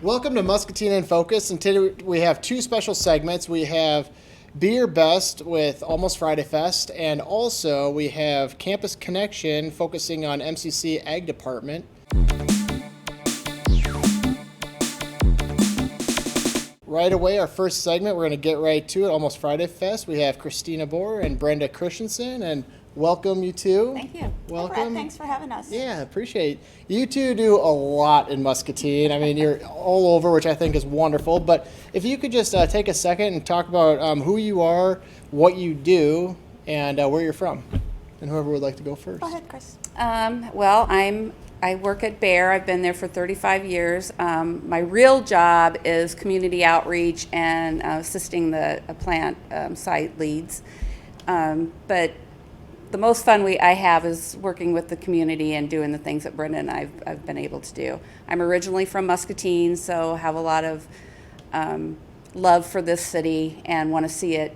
Welcome to Muscatine in Focus, and today we have two special segments. We have Be Your Best with Almost Friday Fest, and also we have Campus Connection focusing on MCC Ag Department. Right away, our first segment, we're going to get right to it, Almost Friday Fest. We have Christina Bohr and Brenda Christensen, and welcome you two. Thank you. Welcome. Hey, Brett, thanks for having us. Yeah, appreciate it. You two do a lot in Muscatine. I mean, you're all over, which I think is wonderful. But if you could just take a second and talk about who you are, what you do, and where you're from. And whoever would like to go first. Go ahead, Chris. Well, I work at Bohr. I've been there for 35 years. My real job is community outreach and assisting the plant site leads. But the most fun I have is working with the community and doing the things that Brenda and I've been able to do. I'm originally from Muscatine, so have a lot of love for this city and want to see it,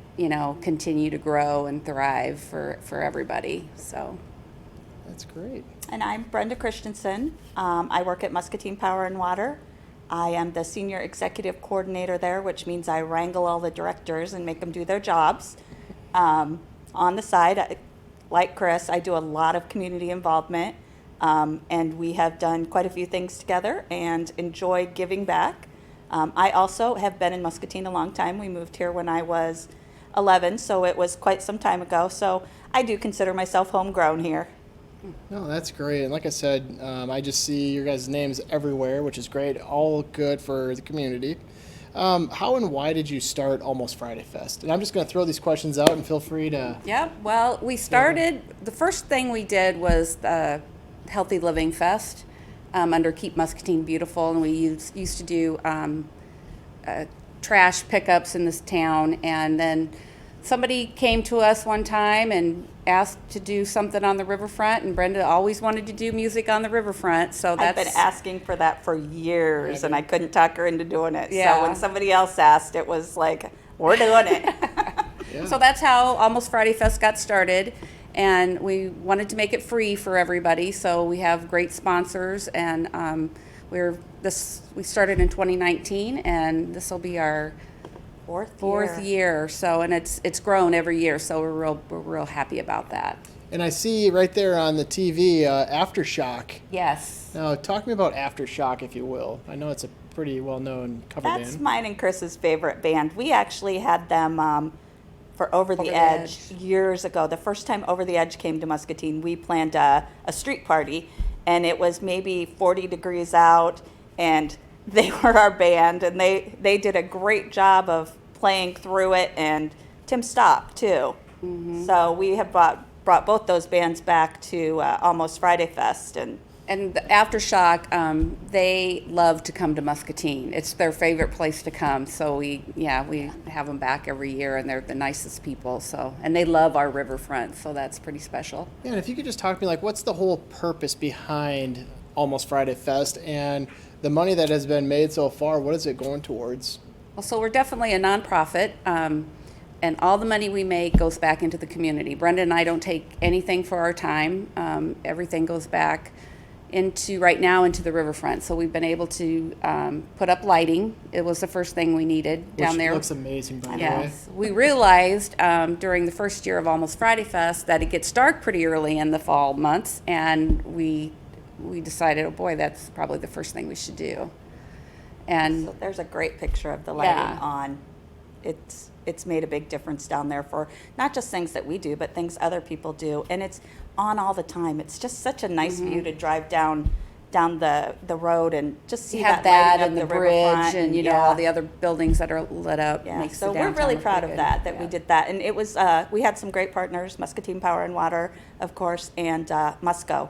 continue to grow and thrive for everybody. So That's great. And I'm Brenda Christensen. I work at Muscatine Power and Water. I am the senior executive coordinator there, which means I wrangle all the directors and make them do their jobs. On the side, like Chris, I do a lot of community involvement, and we have done quite a few things together and enjoy giving back. I also have been in Muscatine a long time. We moved here when I was 11, so it was quite some time ago. So I do consider myself homegrown here. No, that's great. And like I said, I just see your guys' names everywhere, which is great. All good for the community. How and why did you start Almost Friday Fest? And I'm just going to throw these questions out and feel free to... Yep. Well, we started, the first thing we did was the Healthy Living Fest under Keep Muscatine Beautiful. And we used to do trash pickups in this town. And then somebody came to us one time and asked to do something on the riverfront, and Brenda always wanted to do music on the riverfront, so I've been asking for that for years, and I couldn't talk her into doing it. Yeah. So when somebody else asked, it was like, we're doing it. Yeah. So that's how Almost Friday Fest got started, and we wanted to make it free for everybody, so we have great sponsors, and we started in 2019, and this will be our fourth year. So, and it's grown every year, so we're real happy about that. And I see right there on the TV, Aftershock. Yes. Now, talk to me about Aftershock, if you will. I know it's a pretty well-known cover band. That's mine and Chris's favorite band. We actually had them for Over the Edge years ago. The first time Over the Edge came to Muscatine, we planned a street party, and it was maybe 40 degrees out, and they were our band, and they did a great job of playing through it, and Tim Stopp, too. Mm-hmm. So we have brought both those bands back to Almost Friday Fest. And the Aftershock, they love to come to Muscatine. It's their favorite place to come. So we have them back every year, and they're the nicest people. So, and they love our riverfront, so that's pretty special. Yeah, and if you could just talk to me, what's the whole purpose behind Almost Friday Fest, and the money that has been made so far, what is it going towards? Well, so we're definitely a nonprofit, and all the money we make goes back into the community. Brenda and I don't take anything for our time. Everything goes back into the riverfront. So we've been able to put up lighting. It was the first thing we needed down there. Which looks amazing, by the way. Yes. We realized during the first year of Almost Friday Fest that it gets dark pretty early in the fall months, and we decided, oh boy, that's probably the first thing we should do. And so there's a great picture of the lighting on. It's made a big difference down there for not just things that we do, but things other people do. And it's on all the time. It's just such a nice view to drive down the road and just see that that lighting and up the riverfront bridge and all the other buildings that are lit up. Yeah, Makes so the we're downtown really look proud pretty of good. that we did that. And it was we had some great partners, Muscatine Power and Water, of course, and Musco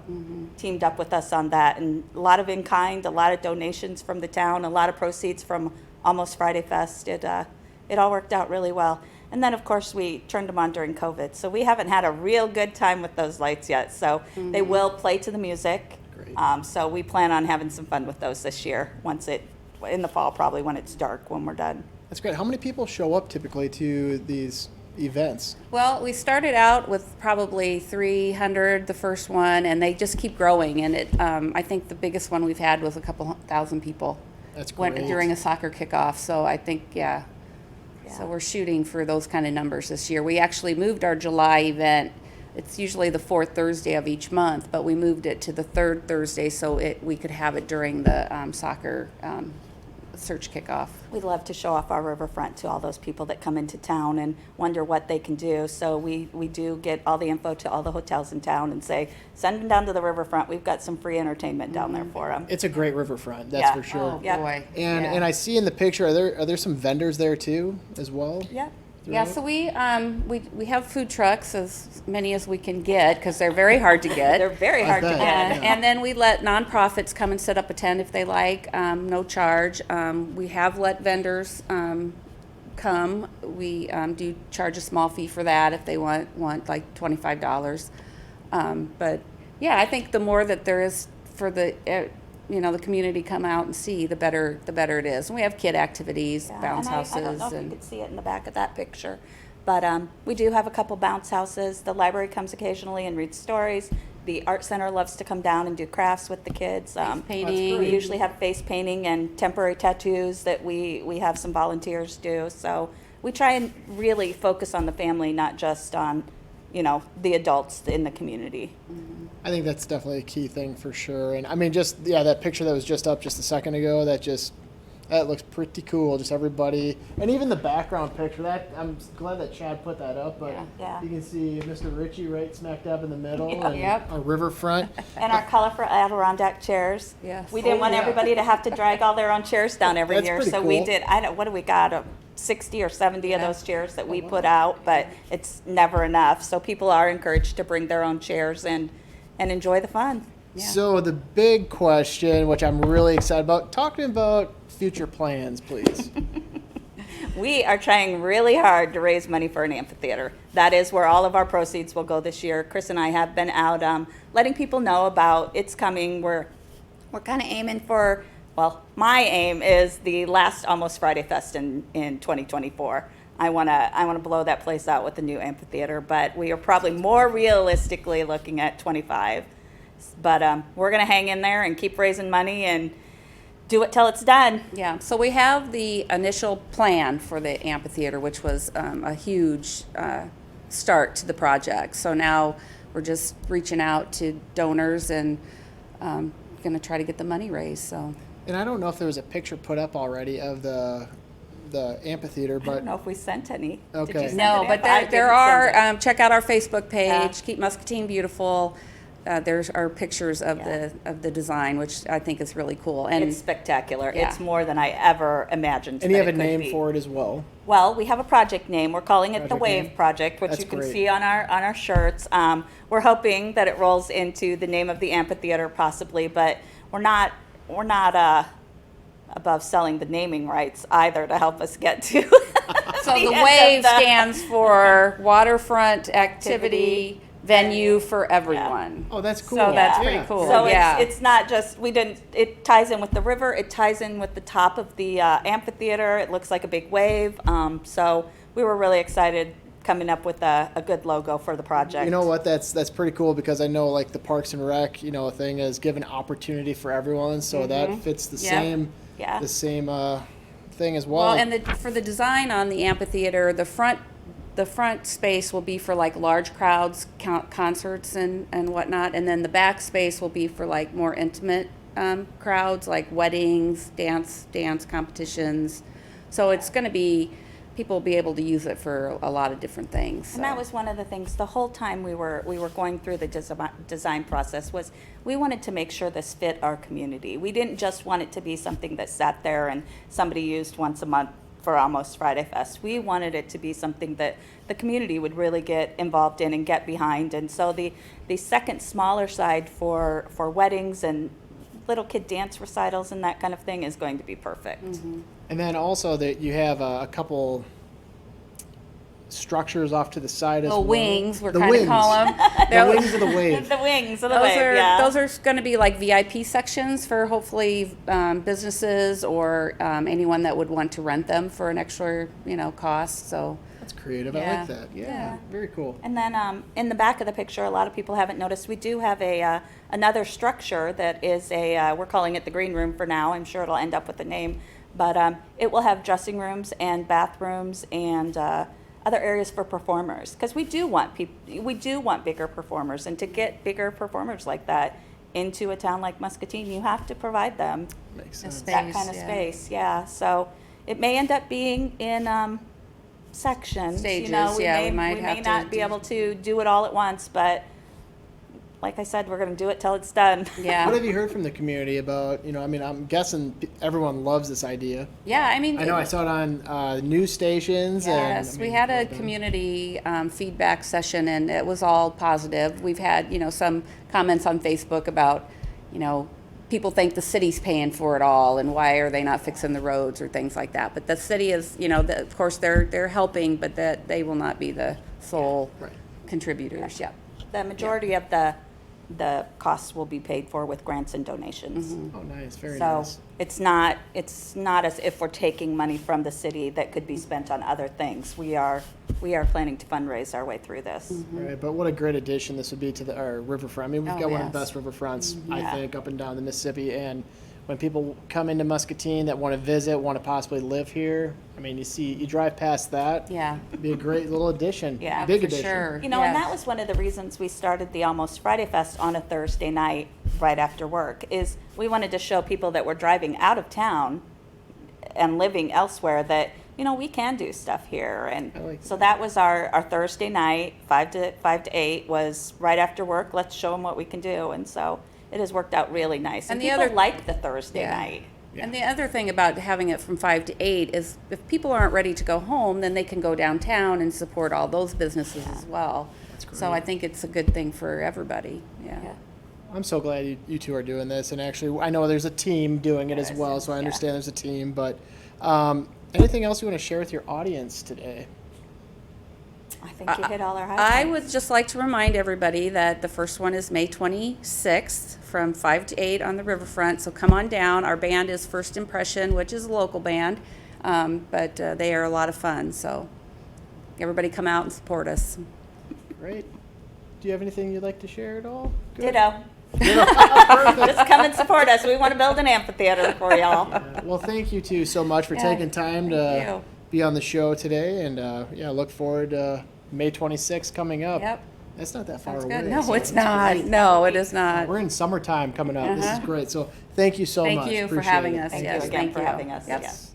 teamed up with us on that. And a lot of in-kind, a lot of donations from the town, a lot of proceeds from Almost Friday Fest. It all worked out really well. And then, of course, we turned them on during COVID. So we haven't had a real good time with those lights yet. So they will play to the music. Great. So we plan on having some fun with those this year, in the fall, probably when it's dark, when we're done. That's great. How many people show up typically to these events? Well, we started out with probably 300, the first one, and they just keep growing. And I think the biggest one we've had was a couple thousand people. That's great. during a soccer kickoff. So I think, yeah. So we're shooting for those kind of numbers this year. We actually moved our July event. It's usually the fourth Thursday of each month, but we moved it to the third Thursday so we could have it during the soccer search kickoff. We'd love to show off our riverfront to all those people that come into town and wonder what they can do. So we do get all the info to all the hotels in town and say, send them down to the riverfront. We've got some free entertainment down there for them. It's a great riverfront, that's Yeah. for sure. Oh, Yep. boy. And Yeah. and I see in the picture, are there some vendors there too as well? Yeah. Yeah, so we have food trucks, as many as we can get, because they're very hard to get. They're very hard to bet. get. Yeah. And then we let nonprofits come and set up a tent if they like, no charge. We have let vendors come. We do charge a small fee for that if they want like $25. But yeah, I think the more that there is for the the community come out and see, the better it is. And we have kid activities, Yeah, bounce and houses, I don't know if you and could see it in the back of that picture, but we do have a couple bounce houses. The library comes occasionally and reads stories. The art center loves to come down and do crafts with the kids. painting. We usually have face painting and temporary tattoos that we have some volunteers do. So we try and really focus on the family, not just on the adults in the community. I think that's definitely a key thing for sure. And I mean, that picture that was just up just a second ago, that looks pretty cool. Just everybody, and even the background picture. I'm glad that Chad put that up. But Yeah. you can see Mr. Ritchie right smack dab in the middle, Yeah. and Yep. a riverfront. And our colorful Adirondack chairs. Yes. We didn't want yeah. everybody to have to drag all their own chairs down every That's year, pretty so we cool. did. What do we got? 60 or 70 of Yeah. those chairs that we put out, but it's never enough. So people are encouraged to bring their own chairs and enjoy the fun. Yeah. So the big question, which I'm really excited about, talking about future plans, please. We are trying really hard to raise money for an amphitheater. That is where all of our proceeds will go this year. Chris and I have been out letting people know about it's coming. We're kind of aiming for, well, my aim is the last Almost Friday Fest in 2024. I want to blow that place out with the new amphitheater, but we are probably more realistically looking at 25. But we're going to hang in there and keep raising money and do it till it's done. Yeah, so we have the initial plan for the amphitheater, which was a huge start to the project. So now we're just reaching out to donors and going to try to get the money raised. So. And I don't know if there was a picture put up already of the amphitheater, I but don't know if we sent any. Did Okay. you send No, it but in? I there didn't are, send it. check out our Facebook page, Yeah. Keep Muscatine Beautiful. There's our pictures of Yeah. the design, which I think is really cool. And It's spectacular. Yeah. It's more than I ever imagined. and you that have a it could name be. for it as well. Well, we have a project name. We're calling it the Project Wave name? Project, which That's you can great. see on our shirts. We're hoping that it rolls into the name of the amphitheater, possibly, but we're not above selling the naming rights either to help us get to. so the end of WAVE the- stands for Waterfront Activity Venue for Everyone. Oh, that's cool. So that's Yeah. pretty cool. So Yeah. it's not just, it ties in with the river, it ties in with the top of the amphitheater, it looks like a big wave. So we were really excited coming up with a good logo for the project. You know what? That's pretty cool because I know like the Parks and Rec, thing is given opportunity for everyone, so that fits the Yep. same Yeah. the same thing as well. Well, and for the design on the amphitheater, the front space will be for like large crowds, concerts and whatnot, and then the back space will be for like more intimate crowds, like weddings, dance competitions. So it's going to be, people will be able to use it for a lot of different things. And that was one of the things, the whole time we were going through the design process, was we wanted to make sure this fit our community. We didn't just want it to be something that sat there and somebody used once a month for Almost Friday Fest. We wanted it to be something that the community would really get involved in and get behind. And so the second smaller side for weddings and little kid dance recitals and that kind of thing is going to be perfect. Mm-hmm. And then also that you have a couple structures off to the side as Little well. wings, we're The kind of wings. call them. The wings of the wave. The wings of the wave, yeah. Those are going to be like VIP sections for hopefully businesses or anyone that would want to rent them for an extra, cost. So That's creative. I Yeah. like that. Yeah, Yeah. very cool. And then in the back of the picture, a lot of people haven't noticed, we do have a another structure that is we're calling it the green room for now. I'm sure it'll end up with a name, but it will have dressing rooms and bathrooms and other areas for performers, because we do want bigger performers, and to get bigger performers like that into a town like Muscatine, you have to provide them Makes A sense. space. that kind of yeah. space. Yeah, so it may end up being in sections. Stages, you know, we yeah, may, we might we have may to not be do- able to do it all at once, but like I said, we're going to do it till it's done. Yeah. What have you heard from the community about, I mean, I'm guessing everyone loves this idea. Yeah, I mean, I know I saw it on news stations. yes, and, I we mean, had well a done. community feedback session, and it was all positive. We've had, some comments on Facebook about, people think the city's paying for it all, and why are they not fixing the roads or things like that. But the city is, of course, they're helping, but that they will not be the sole Right. contributors. Yep. The majority of the costs will be paid for with grants and donations. Oh, nice. Very So nice. it's not as if we're taking money from the city that could be spent on other things. We are planning to fundraise our way through this. Right, but what a great addition this would be to our riverfront. I mean, we've Oh, got one of yes. the best riverfronts, I Yeah. think, up and down the Mississippi. And when people come into Muscatine that want to visit, want to possibly live here, I mean, you drive past that. Yeah. It'd be a great little addition. Yeah, Big for addition. sure. You know, and Yes. that was one of the reasons we started the Almost Friday Fest on a Thursday night right after work, is we wanted to show people that were driving out of town and living elsewhere that, we can do stuff here. And I like so that was our Thursday night, 5 to 8 was right after work. Let's show them what we can do. And so it has worked out really nice. And And the people other- like the Thursday Yeah. night. And the other thing about having it from 5 to 8 is if people aren't ready to go home, then they can go downtown and support all those businesses as well. That's So great. I think it's a good thing for everybody. Yeah. Yeah. I'm so glad you two are doing this. And actually, I know there's a team doing it as Yes, well, so I yeah. understand there's a team. But anything else you want to share with your audience today? I think you hit all our I highlights. would just like to remind everybody that the first one is May 26th from 5 to 8 on the riverfront. So come on down. Our band is First Impression, which is a local band, but they are a lot of fun. So everybody come out and support us. Great. Do you have anything you'd like to share at all? Good. Ditto. Just come and support us. We want to build an amphitheater for y'all. Well, thank you two so much for Yeah, taking time thank to you. be on the show today. And look forward to May 26th coming up. Yep. That's not that far Sounds away. good. No, so it's that's not. great. No, it is not. We're in summertime coming up. This is Uh-huh. great. So thank you so much. Thank you for Appreciate having it. us. Thank Yes, you again thank for you. having us. Yep. Yes.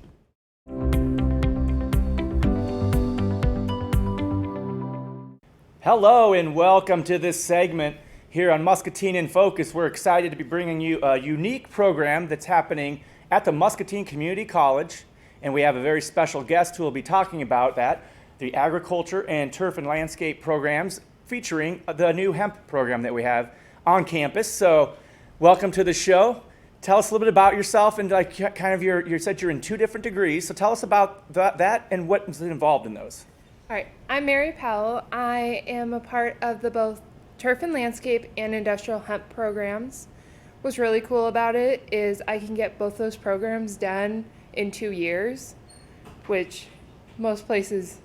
Hello and welcome to this segment here on Muscatine in Focus. We're excited to be bringing you a unique program that's happening at the Muscatine Community College, and we have a very special guest who will be talking about that, the agriculture and turf and landscape programs featuring the new hemp program that we have on campus. So welcome to the show. Tell us a little bit about yourself and kind of you said you're in 2 different degrees, so tell us about that and what is involved in those. All right, I'm Mary Powell. I am a part of the both turf and landscape and industrial hemp programs. What's really cool about it is I can get both those programs done in 2 years, which most places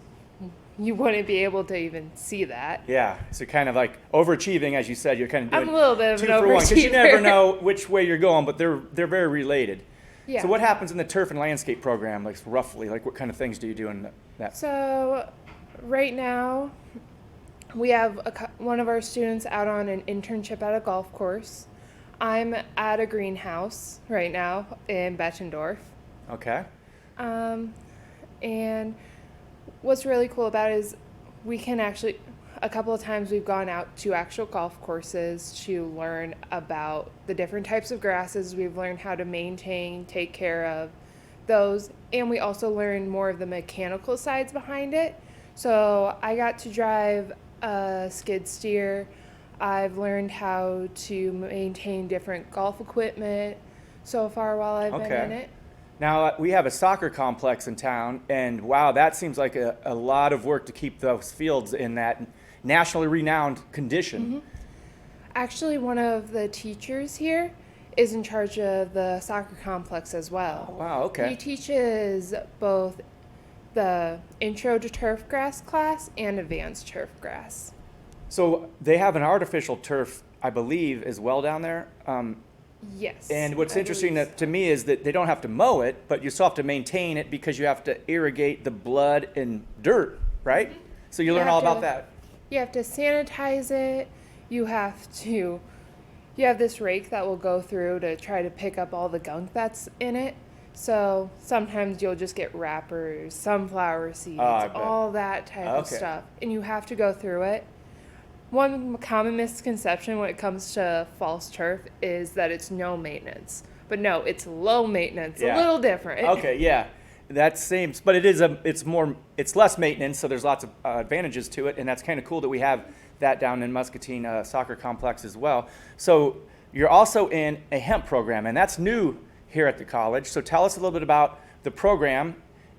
you wouldn't be able to even see that. Yeah, so kind of like overachieving, as you said. You're kind of doing I'm a little bit of 2 an for 1 because you never overachiever. know which way you're going, but they're very related. Yeah. So what happens in the turf and landscape program, like roughly, like what kind of things do you do in that? So right now we have one of our students out on an internship at a golf course. I'm at a greenhouse right now in Bettendorf. Okay. And what's really cool about it is we can actually, a couple of times we've gone out to actual golf courses to learn about the different types of grasses. We've learned how to maintain, take care of those, and we also learned more of the mechanical sides behind it. So I got to drive a skid steer. I've learned how to maintain different golf equipment so far while I've been in it. Now, we have a soccer complex in town, and wow, that seems like a lot of work to keep those fields in that nationally renowned condition. Actually, one of the teachers here is in charge of the soccer complex as well. Wow, okay. He teaches both the Intro to Turf Grass class and Advanced Turf Grass. So they have an artificial turf, I believe, as well down there. Yes. And what's I interesting believe to me is that they don't have to mow it, but you still have to maintain it because you have to irrigate the blood and dirt, right? So you You learn have all about to- that. You have to sanitize it. You have this rake that will go through to try to pick up all the gunk that's in it. So sometimes you'll just get wrappers, sunflower seeds, I bet. all that type of Okay. stuff. And you have to go through it. One common misconception when it comes to false turf is that it's no maintenance. But no, it's low maintenance, Yeah. a little different. Okay, yeah, that seems, but it's less maintenance, so there's lots of advantages to it, and that's kind of cool that we have that down in Muscatine Soccer Complex as well. So you're also in a hemp program, and that's new here at the college. So tell us a little bit about the program.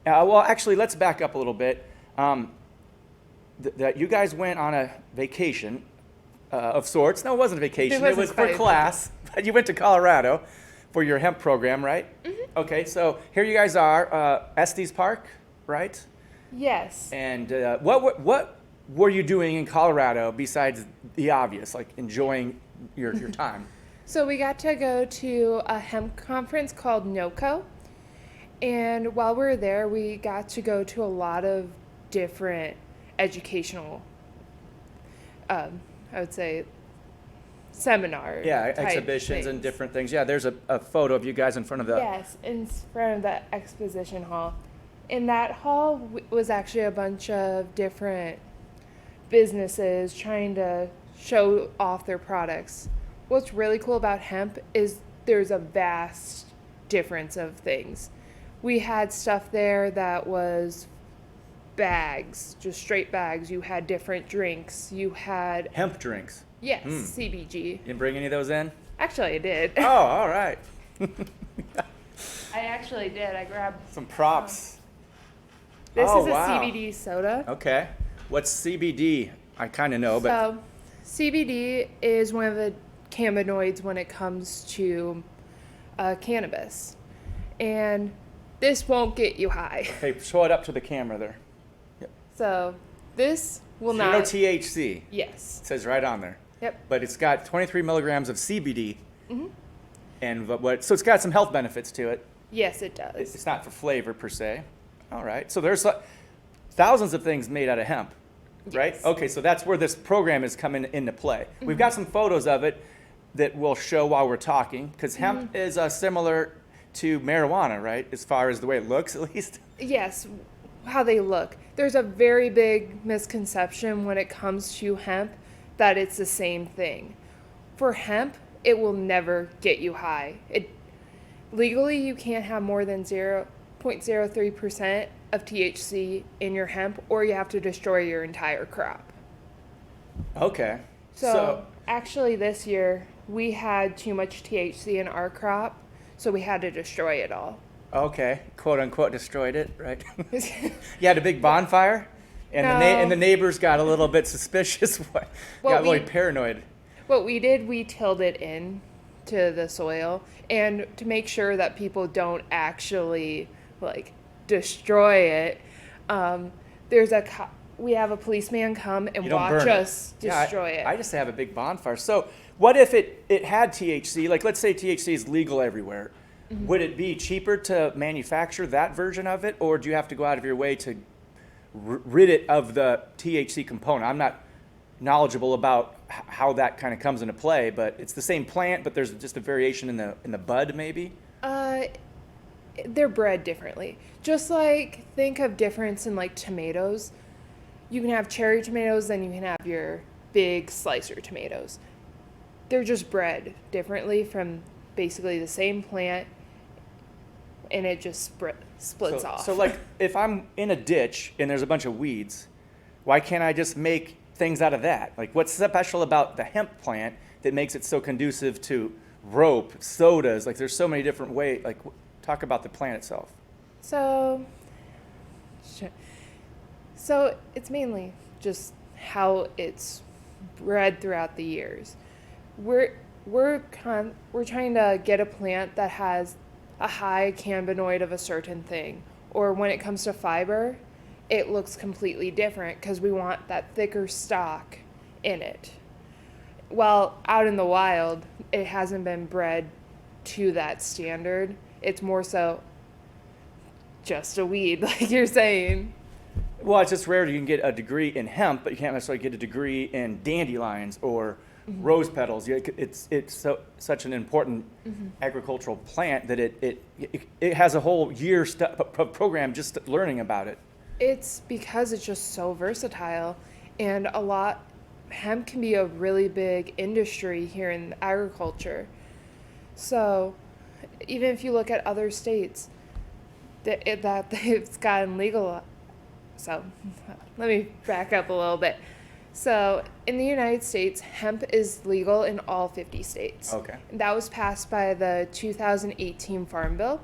Well, actually, let's back up a little bit. That you guys went on a vacation of sorts. No, it wasn't a vacation. It wasn't was for quite a class. But you went to Colorado for your hemp program, right? Mm-hmm. Okay, so here you guys are, Estes Park, right? Yes. And what were you doing in Colorado besides the obvious, like enjoying your time? So we got to go to a hemp conference called NOCO. And while we were there, we got to go to a lot of different educational, I would say, seminar. Yeah, type exhibitions and things. different things. Yeah, there's a photo of you guys in front of the. Yes, in front of the exposition hall. In that hall was actually a bunch of different businesses trying to show off their products. What's really cool about hemp is there's a vast difference of things. We had stuff there that was bags, just straight bags. You had different drinks. You had, Hemp drinks. yes, CBG. You didn't bring any of those in? Actually, I did. Oh, all right. I actually did. I grabbed, Some props. this Oh, is a wow. CBD soda. Okay. What's CBD? I kind of know, but So, CBD is one of the cannabinoids when it comes to cannabis. And this won't get you high. hey, show it up to the camera there. So, this will Zero not. THC. Yes. It says right on there. Yep. But it's got 23 milligrams of CBD. Mm-hmm. And so it's got some health benefits to it. Yes, it does. It's not for flavor per se. All right. So there's thousands of things made out of hemp, right? Yes. Okay, so that's where this program is coming into play. We've got some photos of it that we'll show while we're talking, because hemp is similar to marijuana, right? As far as the way it looks, at least. Yes, how they look. There's a very big misconception when it comes to hemp that it's the same thing. For hemp, it will never get you high. Legally, you can't have more than 0.03% of THC in your hemp, or you have to destroy your entire crop. Okay. So actually, this year we had too much THC in our crop, so we had to destroy it all. Okay, quote unquote, destroyed it, right? You had a big bonfire, and No. and the neighbors got a little bit suspicious. Got really we- paranoid. What we did, we tilled it in to the soil, and to make sure that people don't actually like destroy it, we have a policeman come and You don't watch burn us it. Yeah, destroy it. I just have a big bonfire. So, what if it had THC? Like, let's say THC is legal everywhere. Mm-hmm. Would it be cheaper to manufacture that version of it, or do you have to go out of your way to rid it of the THC component? I'm not knowledgeable about how that kind of comes into play, but it's the same plant, but there's just a variation in the bud, maybe. They're bred differently. Just like think of difference in like tomatoes. You can have cherry tomatoes, then you can have your big slicer tomatoes. They're just bred differently from basically the same plant, and it just splits off. So, like, if I'm in a ditch and there's a bunch of weeds, why can't I just make things out of that? Like, what's special about the hemp plant that makes it so conducive to rope, sodas? Like, there's so many different ways. Like, talk about the plant itself. So it's mainly just how it's bred throughout the years. We're trying to get a plant that has a high cannabinoid of a certain thing, or when it comes to fiber, it looks completely different because we want that thicker stalk in it. Well, out in the wild, it hasn't been bred to that standard. It's more so just a weed, like you're saying. Well, it's just rare you can get a degree in hemp, but you can't necessarily get a degree in dandelions or rose petals. It's such an important agricultural plant that it has a whole year program just learning about it. It's because it's just so versatile, and hemp can be a really big industry here in agriculture. So even if you look at other states that it's gotten legal. So let me back up a little bit. So in the United States, hemp is legal in all 50 states. Okay. That was passed by the 2018 Farm Bill.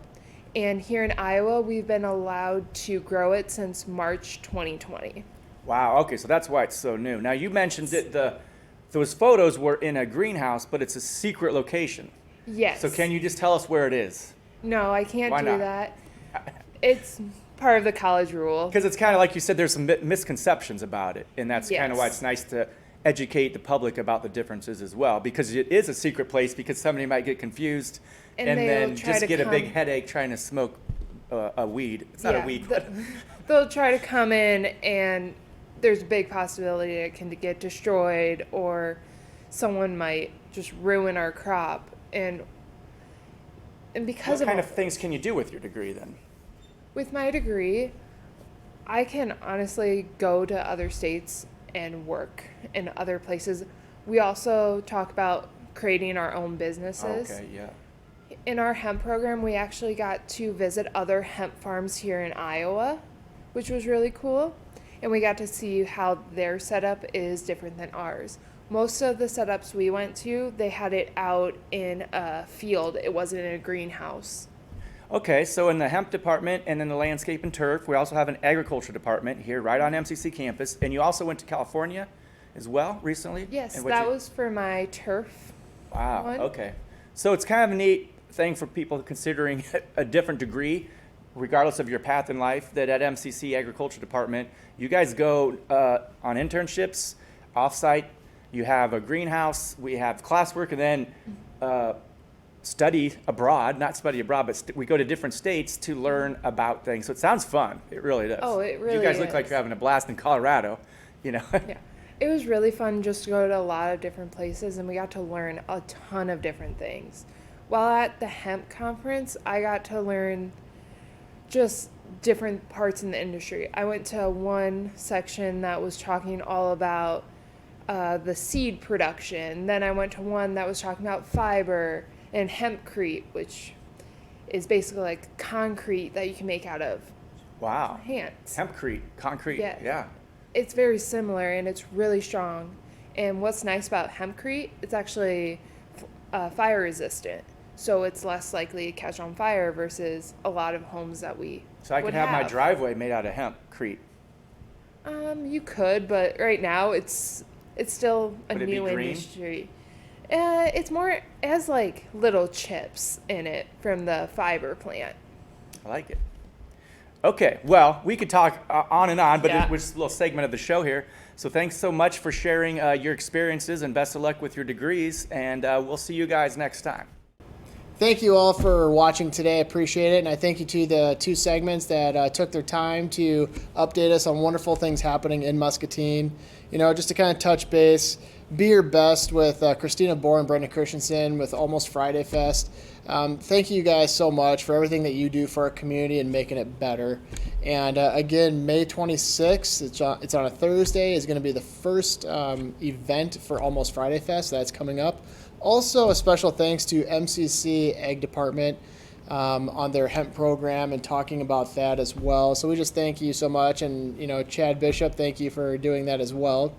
And here in Iowa, we've been allowed to grow it since March 2020. Wow. Okay, so that's why it's so new. Now you mentioned that those photos were in a greenhouse, but it's a secret location. Yes. So can you just tell us where it is? No, I can't Why do not? that. It's part of the college rule. Because it's kind of like you said, there's some misconceptions about it, and that's kind of why Yes. it's nice to educate the public about the differences as well, because it is a secret place, because somebody might get confused And and they'll then try just to get a big come- headache trying to smoke a weed. It's not a Yeah, weed, but they'll try to come in, and there's a big possibility it can get destroyed, or someone might just ruin our crop. And because what kind of of things can you do with your degree then? with my degree, I can honestly go to other states and work in other places. We also talk about creating our own businesses. Okay, yeah. In our hemp program, we actually got to visit other hemp farms here in Iowa, which was really cool. And we got to see how their setup is different than ours. Most of the setups we went to, they had it out in a field. It wasn't in a greenhouse. Okay, so in the hemp department and in the landscape and turf, we also have an agriculture department here right on MCC campus. And you also went to California as well recently? Yes, And what'd that you- was for my turf. Wow, one. okay. So it's kind of a neat thing for people considering a different degree, regardless of your path in life, that at MCC Agriculture Department, you guys go on internships, off-site, you have a greenhouse, we have classwork, and then study abroad, not study abroad, but we go to different states to learn about things. So it sounds fun. It really does. Oh, it really You guys look like is. you're having a blast in Colorado, you know. Yeah. It was really fun just to go to a lot of different places, and we got to learn a ton of different things. While at the hemp conference, I got to learn just different parts in the industry. I went to one section that was talking all about the seed production. Then I went to one that was talking about fiber and hempcrete, which is basically like concrete that you can make out of Wow. plants. Hempcrete, concrete, Yeah. yeah. It's very similar, and it's really strong. And what's nice about hempcrete, it's actually fire resistant. So it's less likely to catch on fire versus a lot of homes that we So I could would have my driveway made out of hempcrete. You could, but right now it's still a Would it be new green? industry. It's more, it has like little chips in it from the fiber plant. I like it. Okay, well, we could talk on and on, but Yeah. it was a little segment of the show here. So thanks so much for sharing your experiences, and best of luck with your degrees, and we'll see you guys next time. Thank you all for watching today. I appreciate it. And I thank you to the two segments that took their time to update us on wonderful things happening in Muscatine. You know, just to kind of touch base, be your best with Christina Bohr and Brenda Christensen with Almost Friday Fest. Thank you guys so much for everything that you do for our community and making it better. And again, May 26th, it's on a Thursday, is going to be the first event for Almost Friday Fest. That's coming up. Also, a special thanks to MCC Ag Department on their hemp program and talking about that as well. So we just thank you so much. And, you know, Chad Bishop, thank you for doing that as well.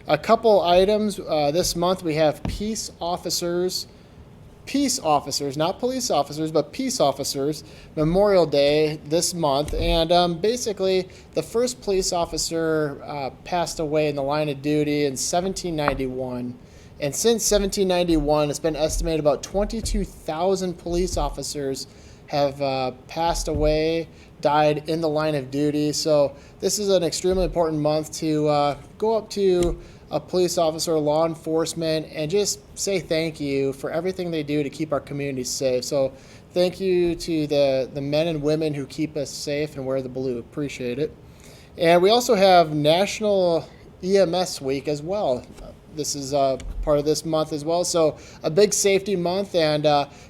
A couple items. This month we have peace officers, not police officers, but peace officers, Memorial Day this month. And basically, the first police officer passed away in the line of duty in 1791. And since 1791, it's been estimated about 22,000 police officers have passed away, died in the line of duty. So this is an extremely important month to go up to a police officer, law enforcement, and just say thank you for everything they do to keep our communities safe. So thank you to the men and women who keep us safe and wear the blue. Appreciate it. And we also have National EMS Week as well. This is part of this month as well. So a big safety month, and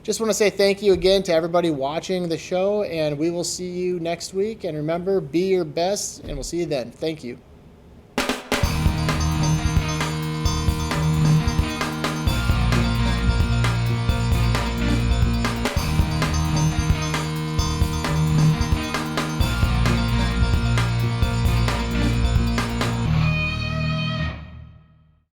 just want to say thank you again to everybody watching the show, and we will see you next week. And remember, be your best, and we'll see you then. Thank you.